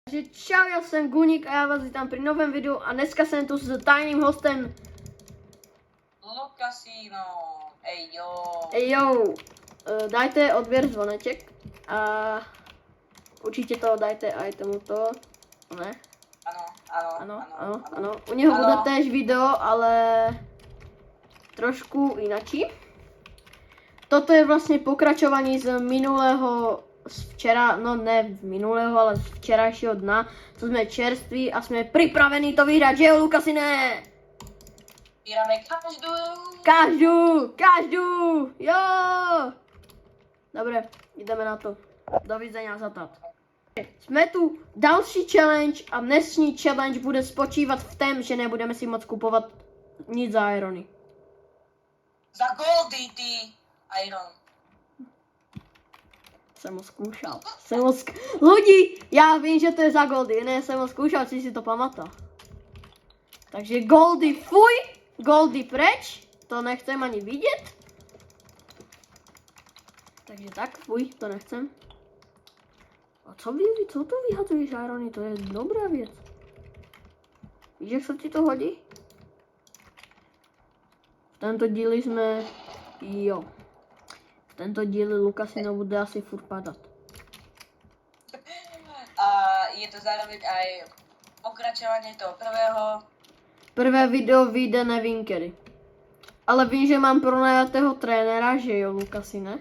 Takže čau, já jsem Guník a já vás vítám při novém videu a dneska jsem tu s tajným hostem. Lukasino, ej jo. Ej jo, dajte odběr zvoneček a určitě to dajte aj tomuto, ne? Ano. U něho bude též video, ale trošku jinačí. Toto je vlastně pokračování z minulého, z včera, no ne z minulého, ale z včerajšího dna, co jsme čerství a jsme připravení to vyhrát, že jo, Lukasine? Vyhráme každou. Každou, jo! Dobre, jdeme na to. Dovidenia za tat. Jsme tu další challenge a dnešní challenge bude spočívat v tom, že nebudeme si moc kupovat nic za irony. Za goldy ty, Iron. Jsem ho zkoušel. Lidi, já vím, že to je za goldy, ne, jsem ho zkoušel, chci si to pamatovat. Takže goldy fuj, goldy preč, to nechcem ani vidět. Takže tak, fuj, to nechcem. A co to vyhazuješ, irony, to je dobrá věc. Víš, jak se ti to hodí? V tento díl jsme, jo. V tento díl Lukasino bude asi furt padat. A je to zároveň aj pokračovanie toho prvého. Prvé video vyjde nevím kedy. Ale vím, že mám pronajatého trenéra, že jo, Lukasine?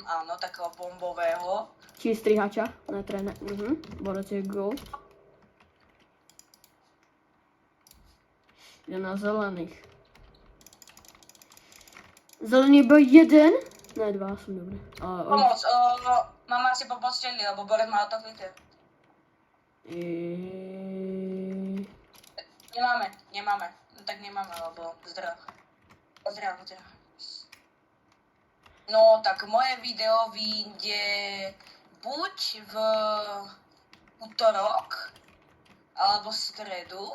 Áno, takého bombového. Či strihača, ne trenér. Borec je gold. Je na zelených. Zelený byl jeden? Ne, dva jsou dobré. Pomoc, máme asi pomoc čeli, lebo Borec má autoklite. Nemáme. No tak nemáme, lebo zdrav. No tak moje video vyjde buď v útorok, alebo v stredu.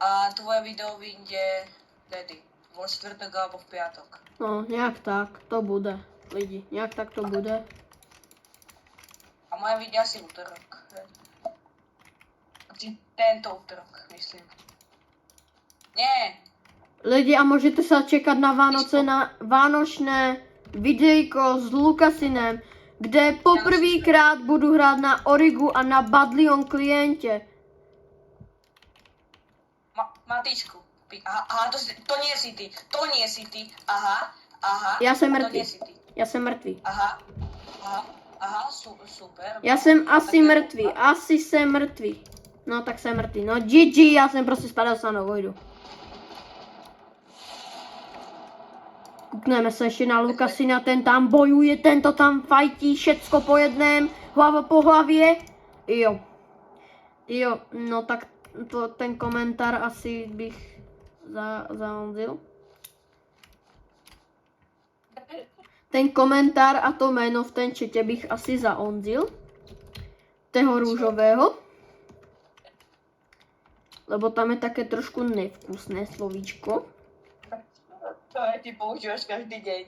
A tvoje video vyjde kedy? Vo čtvrtok alebo v piatok. No, nějak tak, to bude. Lidi, nějak tak to bude. A moje video asi v útorok. Tento útorok, myslím. Nie. Lidi, a můžete se čekat na Vánoce, na vánočné videjko s Lukasinem, kde poprvýkrát budu hrát na Origu a na Badlion klientě. Matičku. Aha, to nie si ty. Aha. Já jsem To mrtvý. nie si ty. Já jsem mrtvý. Aha, super. Já jsem asi mrtvý, asi jsem mrtvý. No tak jsem mrtvý, no GG, já jsem prostě spadal se na vojdu. Koukneme se ještě na Lukasina, ten tam bojuje, ten to tam fajtí, všecko po jedném, hlava po hlavě. Jo, no tak to, ten komentář asi bych zaonzil. Ten komentář a to jméno v ten četě bych asi zaonzil. Toho růžového. Lebo tam je také trošku nevkusné slovíčko. To ty používáš každý deň.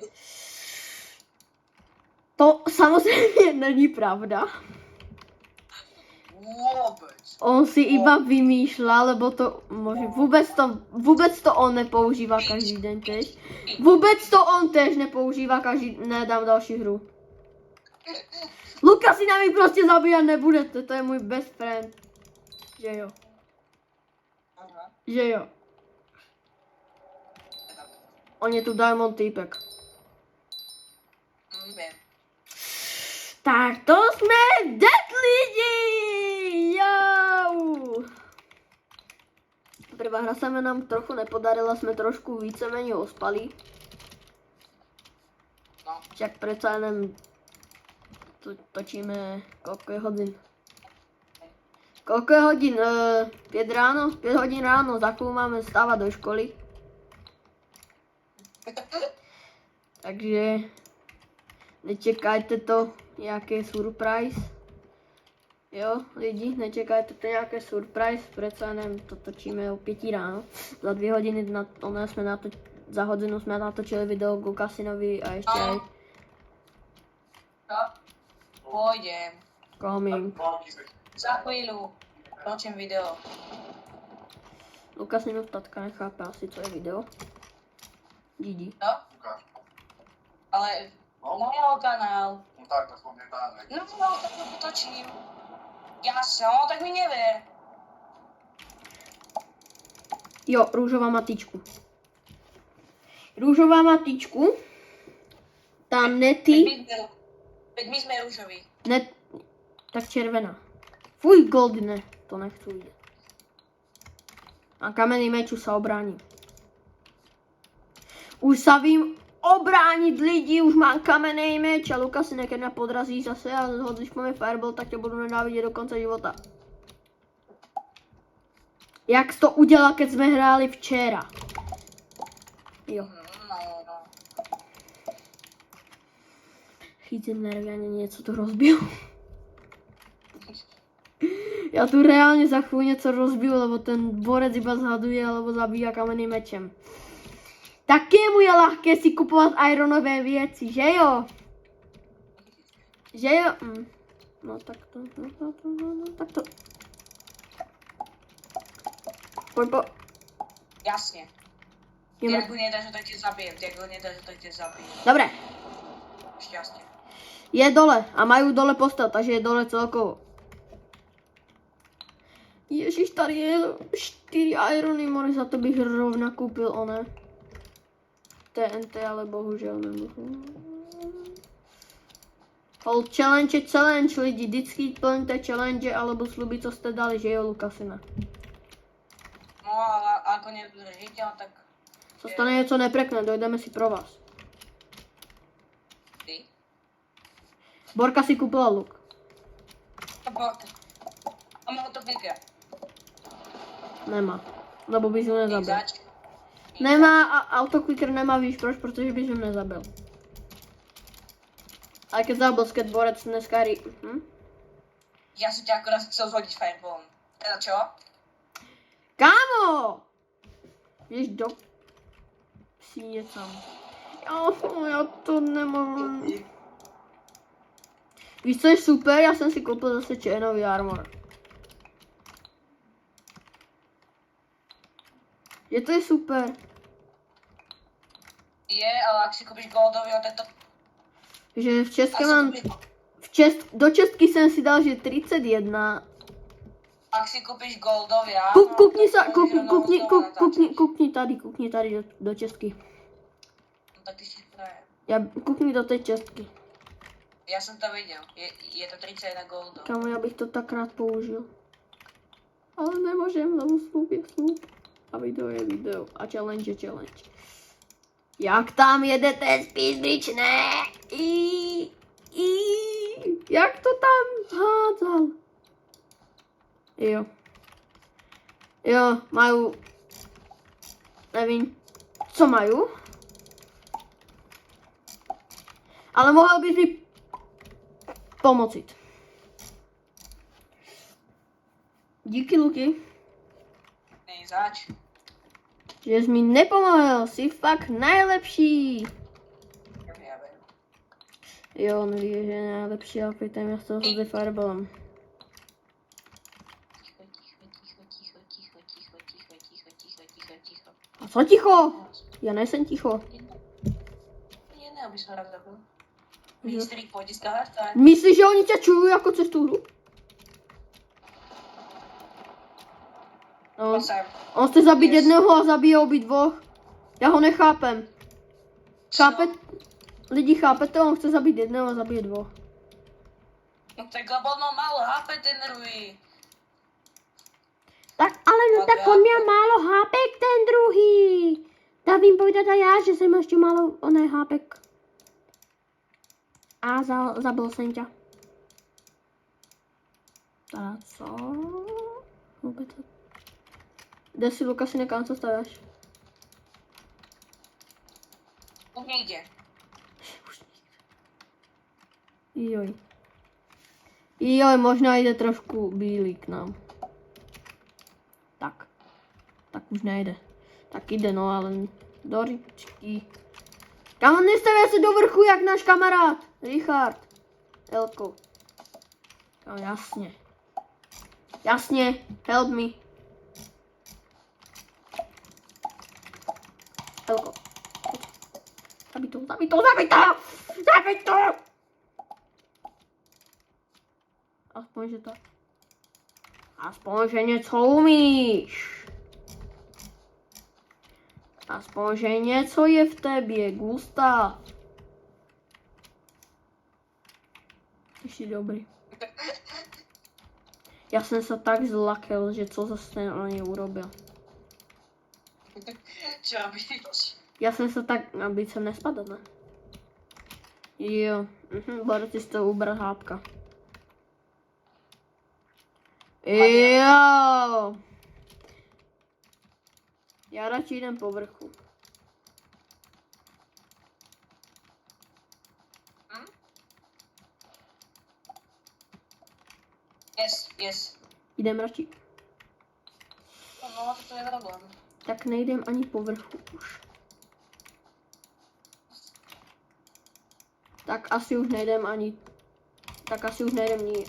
To samozřejmě není pravda. Vôbec. On si iba vymýšľa, lebo to môže, vůbec to on nepoužívá každý den tež. Vůbec to on tež nepoužívá každý, nedám další hru. Lukasina mi prostě zabíjat nebudete, to je můj best friend. Že jo. Aha. Že jo. On je tu diamond týpek. Viem. Tak to jsme dead lidi! Jo! Prvá hra se nám trochu nepodarila, jsme trošku víceméně ospali. No. Však přece jenom točíme koľko je hodin. Koľko je hodin? 5 ráno? 5 hodin ráno, za chvíľu máme stávať do školy. Takže nečekajte to nějaký surprise. Jo, lidi, nečekajte to nějaké surprise, přece nevím, to točíme o 5 ráno. Za 2 hodiny za hodinu jsme natočili video k Lukasinovi a ještě aj. Pôjdem. Coming. Za chvíľu točím video. Lukas jenom tatka nechápe asi, co je video. GG. No? Ale na jeho kanál. No tak, aspoň netáhne. No, tak to potočím. Jasno, tak mi never. Jo, růžová matičku. Růžová matičku. Ta nety. Veď my sme rúžoví. Net. Tak červená. Fuj, gold ne. To nechci vidět. A kamenný meč už sa obráni. Už sa vím obrániť lidi, už mám kamenný meč a Lukas si nekedy podrazí zase a hodíš po mne fireball, tak tě budu nenávidět do konce života. Jak jsi to udělal, keď jsme hráli včera? Jo. No. Chytím nervy, ani něco tu rozbiju. Já tu reálně za chvíli něco rozbiju, lebo ten borec iba zhaduje, alebo zabíja kamenným mečem. Taky mu je ľahké si kupovat ironové věci, že jo? Že jo? No tak to, tak to. Pojď po. Jasne. Jdeme. Jak ho nedáš, tak tě zabijem. Jak ho nedáš, tak tě zabijem. Dobré, Šťastne. je dole a mají dole postav, takže je dole celkovo. Ježiš, tady je 4 irony, more, za to bych rovna koupil one. TNT, ale bohužel nemohu. Hold challenge je challenge, lidi, vždycky plňte challenge alebo sluby, co jste dali, že jo, Lukasina. No, ale ako nedržíte, tak Co stane, něco neprekne, dojdeme si pro vás. ty. Borka si koupila luk. A má to klika. Nemá, lebo bys ho nezabil. Zač. Nemá a autoclicker nemá, víš proč, protože bys ho nezabil. Ale keď zabil skateboard dneska Ja som ťa akorát chcel zhodiť fireballom. Teda čo? Kámo! Jdeš do psíně tam. Já to nemám. Víš, co je super? Já jsem si koupil zase chainový armor. Je to je super. Je, ale ak si kúpiš goldový, tak to... Že v České mám... Do Česky jsem si dal, že 31. Ak si kúpiš goldový, Kukni tady do Česky. No tak ty si frajer. Kukni do té Česky. Ja som to videl. Je to 31 goldov. Kamo, já bych to tak rád použil. Ale nemůžem, lebo slub je slub. A video je video. A challenge je challenge. Jak tam jedete spíš, ne? Jak to tam hádzal? Jo, majú... Nevím, co majú. Ale mohl bys mi pomocit. Díky, Luky, Nej, zač. že jsi mi nepomohl. Jsi fakt nejlepší. Ja viem. Jo, on ví, že je nejlepší, ale přitom já s toho se fireballem. Ticho. A co ticho? Já nejsem ticho. Nie, aby som raz zabil. Mistrík, pôjde z kaharta. Myslíš, že oni tě čují jako cez tu hru? No, on chce zabít jednoho a zabije obě dvoch. Já ho nechápem. Lidi, chápete? On chce zabít jednoho a zabije dvoch. No tak lebo on málo HP ten Rui. Tak ale no tak on měl málo hápek ten druhý. Tak vím povedat a já, že jsem ještě málo oné hápek. A zabil jsem tě. A co? Vůbec. Kde si, Lukasi, nekam co stavíš? Už nejde. Joj, možná jde trošku bílý k nám. Tak už nejde. Tak jde, no, ale do říčky. Kam nestavě se do vrchu, jak náš kamarád, Richard. Elko. No, jasně. Jasně, help me. Helko. Zabij to, zabij to, zabij to! Zabij to! Aspoň, že to... Aspoň, že něco umíš. Aspoň, že něco je v tebě, Gustav. Jsi dobrý. Já jsem se tak zlakil, že co zase na něj urobil. Čo robíš? Já jsem se tak, aby jsem nespadl, ne? Jo, bude si z toho ubrat hápka. Jo. Já radši jdem po vrchu. Yes. Jdem radši. No, to je problém. Tak nejdem ani po vrchu už. Tak asi už nejdem ani... Tak asi už nejdem ni...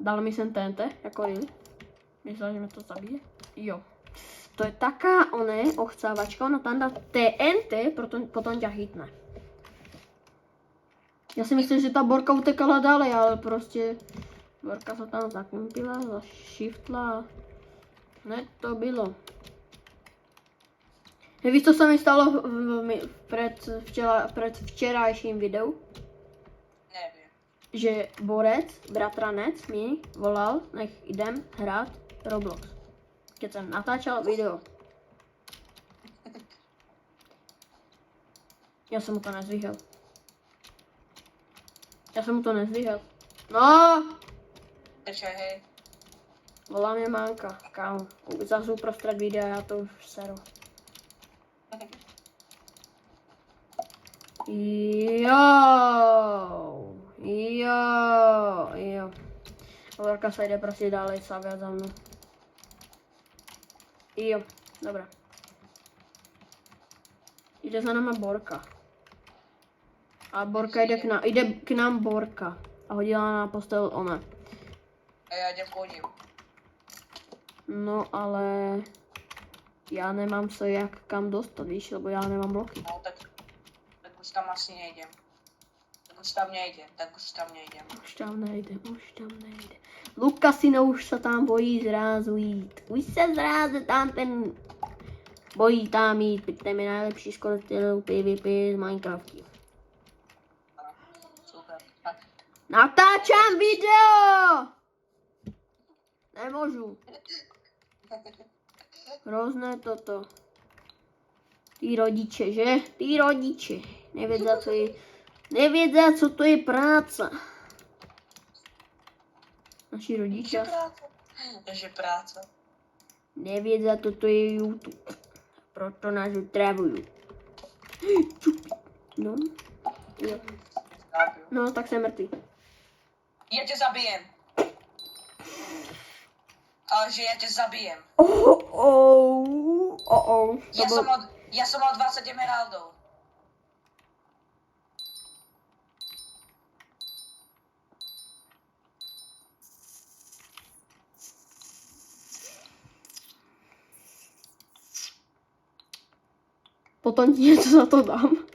Dal mi sem TNT, jako really? Myslel, že mi to zabije? Jo. To je taká, ochcávačka, ona tam dá TNT, potom ťa chytne. Já si myslím, že ta Borka utekala dále, ale prostě Borka se tam zakempila, zašiftla. Ne, to bylo. Víš, co se mi stalo před včerajším videu? Nevím. Že Borec, bratranec, mi volal, nech idem hrát Roblox. Keď jsem natáčel video. Já jsem mu to nezvyhel. No! Počkej, hej. Volá mě mámka, kámo. Zase uprostřed videa, já to už seru. Jo. Borka se jde prostě dále stavět za mnou. Jo, dobré. Jde za náma Borka. A Borka jde k nám Borka. A hodila na postel ona. A já jdem po ním. No ale... Já nemám se jak kam dostat, víš, lebo já nemám bloky. No, tak už tam asi nejdem. Už tam nejdem. Lukasino už se tam bojí zrázu jít. Už se zráze tam ten... Bojí tam jít, pojďte mi nejlepší skorotelů PvP z Minecraftu. Super, tak. Natáčám video! Nemůžu. Hrozné toto. Ty rodiče, že? Ty rodiče. Nevědza, co to je práce. Naši rodiče. Že práce. Nevědza, toto je YouTube. Proto nás utravuju. No. Jo. No, tak jsem mrtvý. Já tě zabijem. Ale že já tě zabijem. Já jsem mal 20 emeraldů. Potom ti něco za to dám.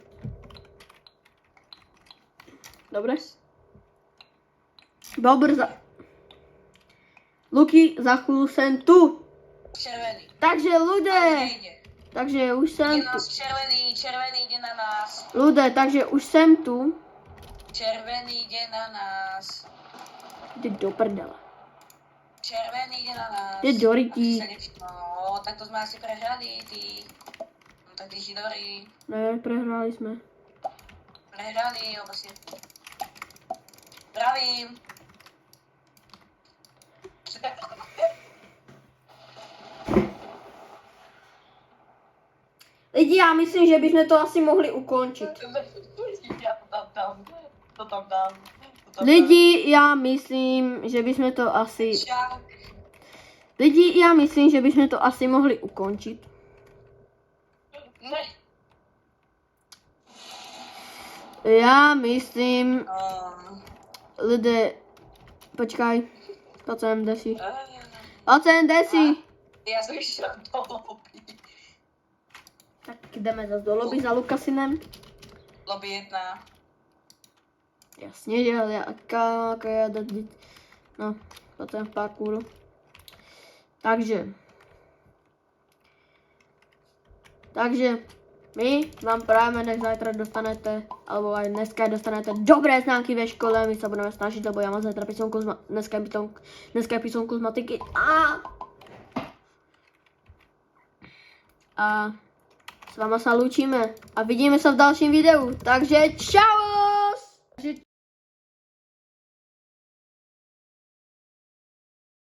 Dobré? Luky, za chvíli jsem tu. Červený. Takže ľudé, Nejde. takže už jsem Jde tu. nás červený jde na nás. Ľudé, takže už jsem tu. Červený jde na nás. Jde do prdele. Červený jde na nás. Jde do rytí. No, tak to jsme asi prehrali, ty. No tak ty židory. Ne, prehráli jsme. Prehrali, obecně. Zdravím. Lidi, já myslím, že bychom to asi mohli ukončit. Já to tam dám. Lidi, já myslím, že bychom to asi... Čau. Lidi, já myslím, že bychom to asi mohli ukončit. Ne. Já myslím, Um, lidé, počkaj, pojď sem, Desi. uh, Pojď sem, Desi. já jsem šel do lobby. Tak jdeme zase do lobby za Lukasinem. Lobby 1. Jasně, že já no, potom v parkouru. Takže my vám právě než zajtra dostanete, alebo aj dneska dostanete dobré známky ve škole, my se budeme snažit, lebo já mám zajtra písomku dneska je písomku z matiky a s váma se loučíme a vidíme se v dalším videu, takže čau!